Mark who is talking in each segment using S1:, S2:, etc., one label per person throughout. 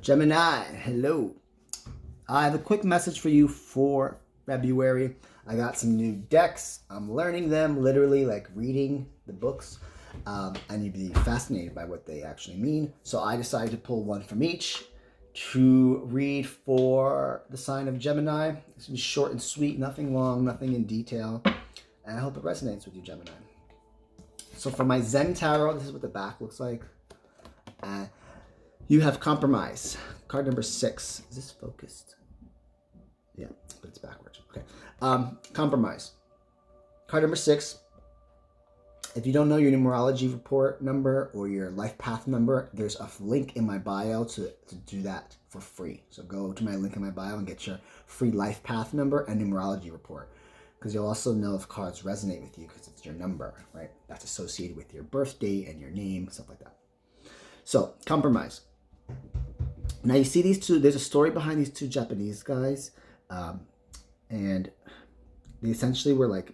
S1: Gemini, hello. I have a quick message for you for February. I got some new decks. I'm learning them, literally like reading the books. I need to be fascinated by what they actually mean. So I decided to pull one from each to read for the sign of Gemini. It's gonna be short and sweet, nothing long, nothing in detail. And I hope it resonates with you, Gemini. So for my Zen Tarot, this is what the back looks like. You have compromise. Card number 6. Is this focused? Yeah, but it's backwards. Okay. Compromise. Card number 6. If you don't know your numerology report number or your life path number, there's a link in my bio to do that for free. So go to my link in my bio and get your free life path number and numerology report. Because you'll also know if cards resonate with you because it's your number, right? That's associated with your birth date and your name, stuff like that. So, compromise. Now you see these two, there's a story behind these two Japanese guys. And they essentially were like,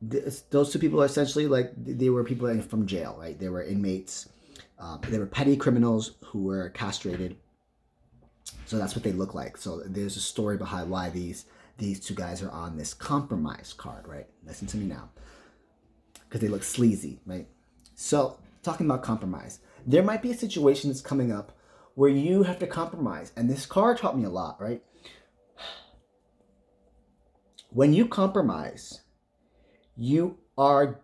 S1: those two people are essentially like, they were people from jail, right? They were inmates. They were petty criminals who were castrated. So that's what they look like. So there's a story behind why these two guys are on this compromise card, right? Listen to me now. Because they look sleazy, right? So, talking about compromise. There might be a situation that's coming up where you have to compromise. And this card taught me a lot, right? When you compromise, you are,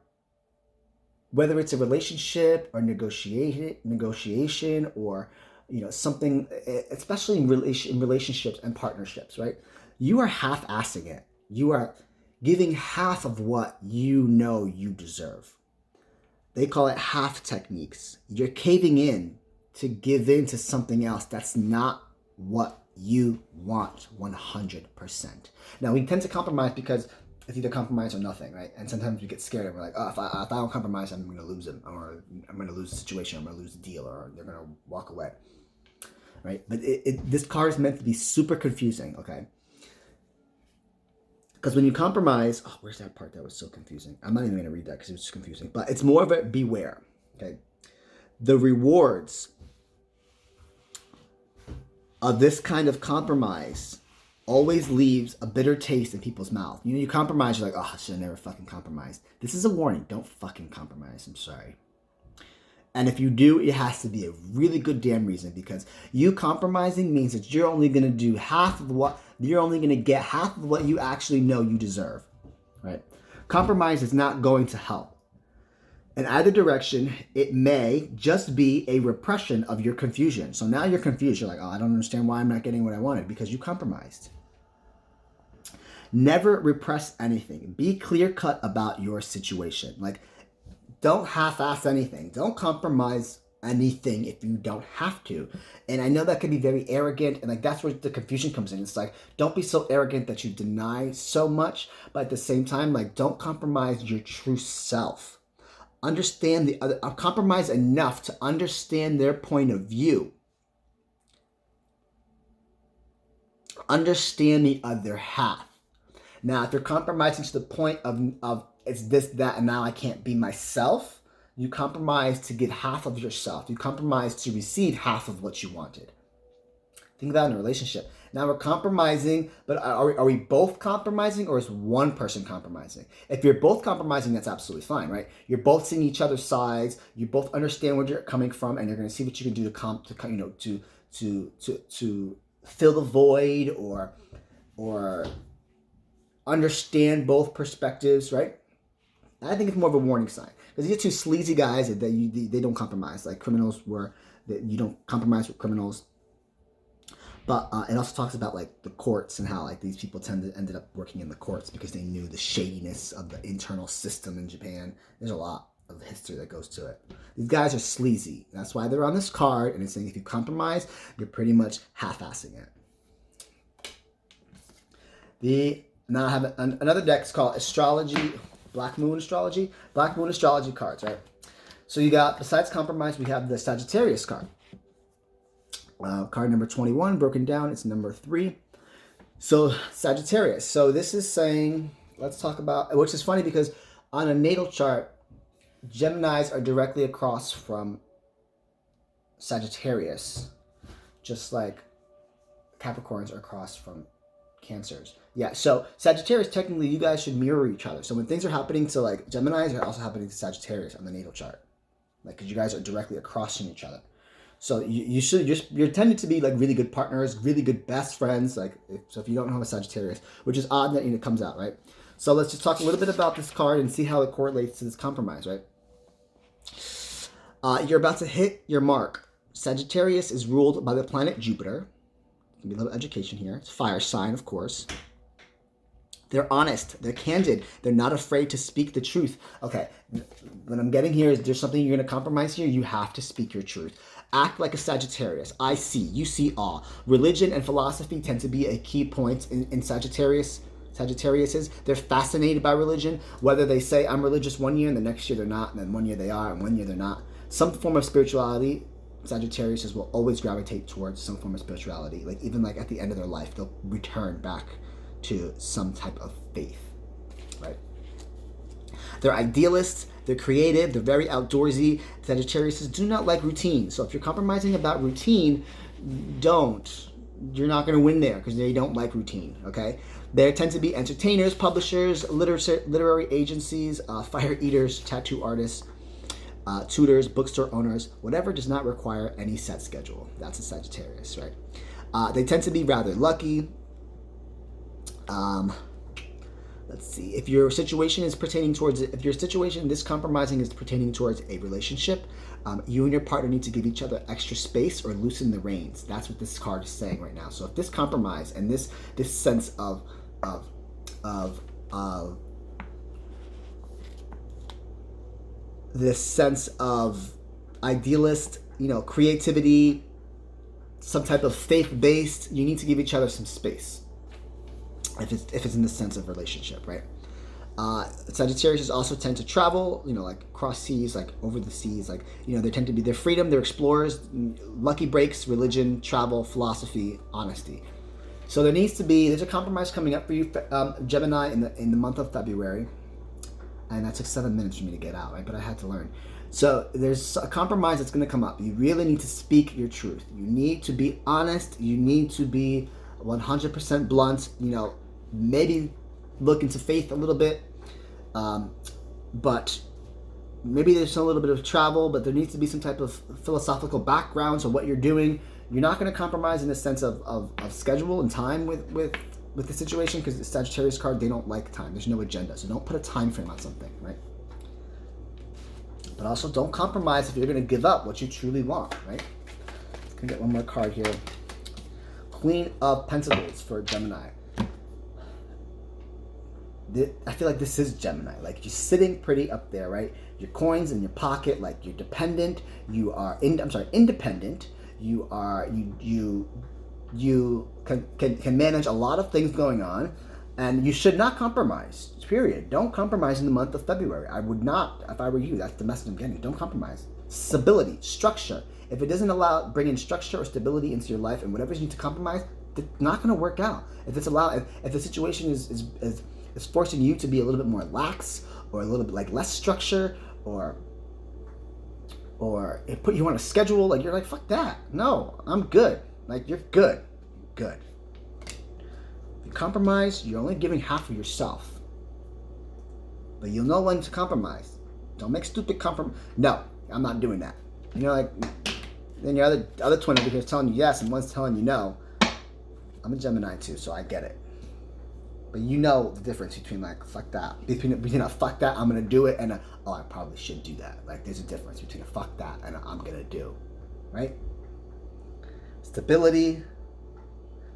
S1: whether it's a relationship or negotiation or, you know, something, especially in relationships and partnerships, right? You are half-assing it. You are giving half of what you know you deserve. They call it half techniques. You're caving in to give in to something else that's not what you want 100%. Now, we tend to compromise because it's either compromise or nothing, right? And sometimes we get scared and we're like, oh, if I don't compromise, I'm going to lose them, or I'm going to lose the situation, I'm going to lose the deal, or they're going to walk away, right? But this card is meant to be super confusing, okay? Because when you compromise, oh, where's that part that was so confusing? I'm not even going to read that because it was just confusing. But it's more of a beware, okay? The rewards of this kind of compromise always leaves a bitter taste in people's mouth. You know, you compromise, you're like, oh, I should have never fucking compromised. This is a warning. Don't fucking compromise. I'm sorry. And if you do, it has to be a really good damn reason, because you compromising means that you're only going to do half of what, you're only going to get half of what you actually know you deserve, right? Compromise is not going to help. In either direction, it may just be a repression of your confusion. So now you're confused. You're like, oh, I don't understand why I'm not getting what I wanted, because you compromised. Never repress anything. Be clear-cut about your situation. Like, don't half-ass anything. Don't compromise anything if you don't have to. And I know that can be very arrogant, and like that's where the confusion comes in. It's like, don't be so arrogant that you deny so much, but at the same time, like, don't compromise your true self. Understand the other, compromise enough to understand their point of view. Understand the other half. Now, if you're compromising to the point of it's this, that, and now I can't be myself, you compromise to get half of yourself. You compromise to receive half of what you wanted. Think about it in a relationship. Now we're compromising, but are we both compromising, or is one person compromising? If you're both compromising, that's absolutely fine, right? You're both seeing each other's sides. You both understand where you're coming from, and you're going to see what you can do to fill the void or understand both perspectives, right? I think it's more of a warning sign, because these are two sleazy guys that they don't compromise. Like criminals that you don't compromise with criminals. But it also talks about like the courts and how like these people ended up working in the courts because they knew the shadiness of the internal system in Japan. There's a lot of history that goes to it. These guys are sleazy. That's why they're on this card, and it's saying if you compromise, you're pretty much half-assing it. Now I have another deck. It's called Astrology, Black Moon Astrology. Black Moon Astrology cards, right? So you got, besides compromise, we have the Sagittarius card. Card number 21, broken down, it's number 3. So Sagittarius. So this is saying, let's talk about, which is funny because on a natal chart, Geminis are directly across from Sagittarius, just like Capricorns are across from Cancers. Yeah, so Sagittarius, technically, you guys should mirror each other. So when things are happening to like Geminis, they're also happening to Sagittarius on the natal chart, like because you guys are directly across from each other. So you're tending to be like really good partners, really good best friends. Like so, if you don't know a Sagittarius, which is odd that it comes out, right? So let's just talk a little bit about this card and see how it correlates to this compromise, right? You're about to hit your mark. Sagittarius is ruled by the planet Jupiter. Give me a little education here. It's a fire sign, of course. They're honest. They're candid. They're not afraid to speak the truth. Okay, what I'm getting here is there's something you're going to compromise here. You have to speak your truth. Act like a Sagittarius. I see. You see all. Religion and philosophy tend to be a key point in Sagittarius. Sagittariuses. They're fascinated by religion. Whether they say, I'm religious one year and the next year they're not, and then one year they are and one year they're not. Some form of spirituality, Sagittariuses will always gravitate towards some form of spirituality. Like even like at the end of their life, they'll return back to some type of faith, right? They're idealists, they're creative, they're very outdoorsy. Sagittariuses do not like routine. So if you're compromising about routine, don't. You're not going to win there because they don't like routine, okay? They tend to be entertainers, publishers, literary agencies, fire eaters, tattoo artists, tutors, bookstore owners, whatever does not require any set schedule. That's a Sagittarius, right? They tend to be rather lucky. Let's see. If your situation is pertaining towards, this compromising is pertaining towards a relationship, you and your partner need to give each other extra space or loosen the reins. That's what this card is saying right now. So if this compromise and this sense of this sense of idealist, creativity, some type of faith-based, you need to give each other some space. If it's in the sense of relationship, right? Sagittarius also tend to travel, like across seas, like over the seas, like, they tend to be their freedom, they're explorers, lucky breaks, religion, travel, philosophy, honesty. So there's a compromise coming up for you, Gemini, in the month of February. And that took 7 minutes for me to get out, right? But I had to learn. So there's a compromise that's going to come up. You really need to speak your truth. You need to be honest. You need to be 100% blunt, maybe look into faith a little bit, but maybe there's a little bit of travel, but there needs to be some type of philosophical background to what you're doing. You're not going to compromise in the sense of schedule and time with the situation, because the Sagittarius card, they don't like time. There's no agenda, so don't put a time frame on something, right? But also don't compromise if you're going to give up what you truly want, right? Let's get one more card here. Queen of Pentacles for Gemini. I feel like this is Gemini. Like, you're sitting pretty up there, right? Your coins in your pocket, like you're dependent. You are independent. You can manage a lot of things going on, and you should not compromise. Period. Don't compromise in the month of February. I would not, if I were you. That's the message I'm getting. Don't compromise. Stability, structure. If it doesn't bring in structure or stability into your life, and whatever you need to compromise, it's not going to work out. If the situation is forcing you to be a little bit more lax, or a little bit like less structure, or it put you on a schedule, like you're like, fuck that. No, I'm good. Like, you're good. Good. If you compromise, you're only giving half of yourself. But you'll know when to compromise. Don't make stupid compromise. No, I'm not doing that. Like, then your other twin over here is telling you yes, and one's telling you no. I'm a Gemini too, so I get it. But you know the difference between like, fuck that. Between a fuck that, I'm going to do it, and I probably should do that. Like, there's a difference between a fuck that and a I'm going to do. Right? Stability,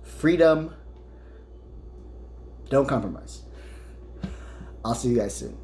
S1: freedom, don't compromise. I'll see you guys soon.